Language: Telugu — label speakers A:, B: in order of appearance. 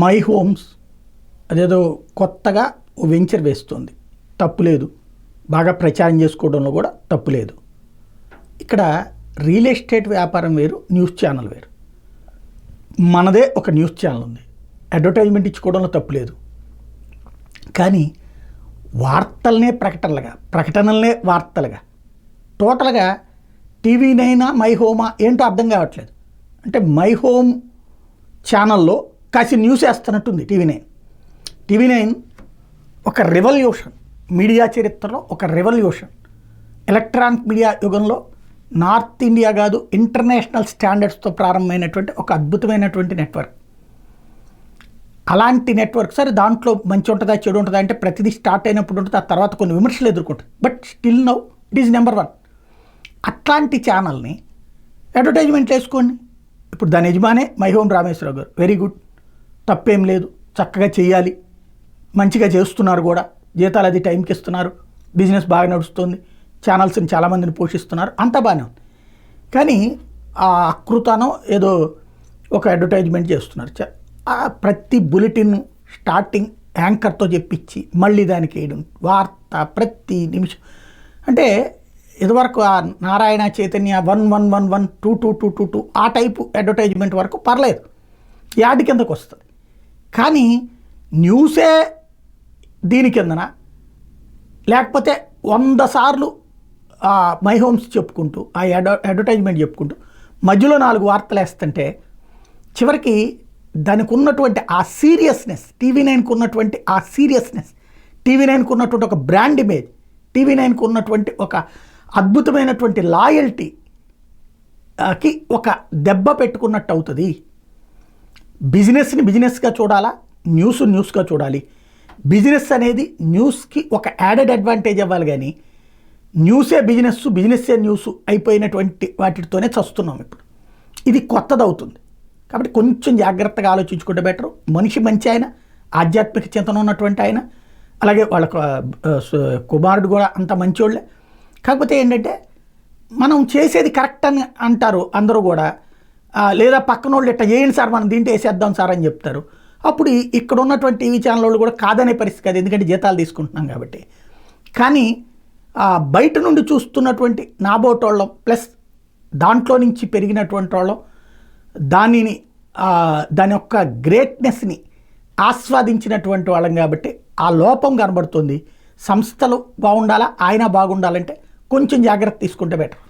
A: మై హోమ్స్ అదేదో కొత్తగా వెంచర్ వేస్తుంది, తప్పులేదు. బాగా ప్రచారం చేసుకోవడంలో కూడా తప్పులేదు. ఇక్కడ రియల్ ఎస్టేట్ వ్యాపారం వేరు, న్యూస్ ఛానల్ వేరు. మనదే ఒక న్యూస్ ఛానల్ ఉంది, అడ్వర్టైజ్మెంట్ ఇచ్చుకోవడంలో తప్పులేదు. కానీ వార్తలనే ప్రకటనలుగా, ప్రకటనలనే వార్తలుగా, టోటల్గా టీవీ9 మై హోమా ఏంటో అర్థం కావట్లేదు. అంటే మై హోమ్ ఛానల్లో కాసి న్యూస్ వేస్తున్నట్టుంది టీవీ9 ఒక రెవల్యూషన్, మీడియా చరిత్రలో ఒక రెవల్యూషన్. ఎలక్ట్రానిక్ మీడియా యుగంలో నార్త్ ఇండియా కాదు, ఇంటర్నేషనల్ స్టాండర్డ్స్తో ప్రారంభమైనటువంటి ఒక అద్భుతమైనటువంటి నెట్వర్క్. అలాంటి నెట్వర్క్ సరే దాంట్లో మంచి ఉంటుందా చెడు ఉంటుందా అంటే ప్రతిదీ స్టార్ట్ అయినప్పుడు ఉంటుంది, ఆ తర్వాత కొన్ని విమర్శలు ఎదుర్కొంటుంది. But still now it is number 1. అట్లాంటి ఛానల్ని అడ్వర్టైజ్మెంట్ వేసుకోండి. ఇప్పుడు దాని యజమానే మై హోమ్ రామేశ్వరరావు గారు, వెరీ గుడ్, తప్పేం లేదు, చక్కగా చేయాలి, మంచిగా చేస్తున్నారు కూడా, జీతాలు అది టైంకి ఇస్తున్నారు, బిజినెస్ బాగా నడుస్తుంది, ఛానల్స్ని చాలామందిని పోషిస్తున్నారు, అంతా బాగానే ఉంది. కానీ ఆ అకృతానో ఏదో ఒక అడ్వర్టైజ్మెంట్ చేస్తున్నారు. ప్రతి బులెటిన్ స్టార్టింగ్ యాంకర్తో చెప్పించి మళ్ళీ దానికి వేయడం, వార్త ప్రతి నిమిషం. అంటే ఇదివరకు ఆ నారాయణ చైతన్య 1111 2222 ఆ టైపు అడ్వర్టైజ్మెంట్ వరకు పర్లేదు, యాడ్ కిందకు వస్తుంది. కానీ న్యూసే దీని కిందన, లేకపోతే 100 సార్లు మై హోమ్స్ చెప్పుకుంటూ ఆ అడ్వర్టైజ్మెంట్ చెప్పుకుంటూ మధ్యలో 4 వార్తలు వేస్తుంటే చివరికి దానికి ఉన్నటువంటి ఆ సీరియస్నెస్, టీవీ9కు ఉన్నటువంటి ఆ సీరియస్నెస్, టీవీ9కు ఉన్నటువంటి ఒక బ్రాండ్ ఇమేజ్, టీవీ9కు ఉన్నటువంటి ఒక అద్భుతమైనటువంటి లాయల్టీకి ఒక దెబ్బ పెట్టుకున్నట్టు అవుతుంది. బిజినెస్ని బిజినెస్గా చూడాలా, న్యూస్గా చూడాలి. బిజినెస్ అనేది న్యూస్కి ఒక యాడెడ్ అడ్వాంటేజ్ అవ్వాలి, కానీ న్యూసే బిజినెస్సే న్యూస్ అయిపోయినటువంటి వాటితోనే చస్తున్నాం ఇప్పుడు. ఇది కొత్తది అవుతుంది. కాబట్టి కొంచెం జాగ్రత్తగా ఆలోచించుకుంటే బెటరు. మనిషి మంచి ఆయన, ఆధ్యాత్మిక చింతన ఉన్నటువంటి ఆయన, అలాగే వాళ్ళ కుమారుడు కూడా అంత మంచోళ్ళే. కాకపోతే ఏంటంటే మనం చేసేది కరెక్ట్ అని అంటారు అందరూ కూడా, లేదా పక్కన వాళ్ళు ఇట్లా చేయండి సార్, మనం దీంట్లో వేసేద్దాం సార్ అని చెప్తారు. అప్పుడు ఇక్కడ ఉన్నటువంటి టీవీ ఛానల్ వాళ్ళు కూడా కాదనే పరిస్థితి కాదు, ఎందుకంటే జీతాలు తీసుకుంటున్నాం కాబట్టి. కానీ బయట నుండి చూస్తున్నటువంటి నాబోటోళ్ళం ప్లస్ దాంట్లో నుంచి పెరిగినటువంటి వాళ్ళం దాని యొక్క గ్రేట్నెస్ని ఆస్వాదించినటువంటి వాళ్ళం కాబట్టి ఆ లోపం కనబడుతుంది. సంస్థలు బాగుండాలా, ఆయన బాగుండాలంటే కొంచెం జాగ్రత్త తీసుకుంటే బెటర్.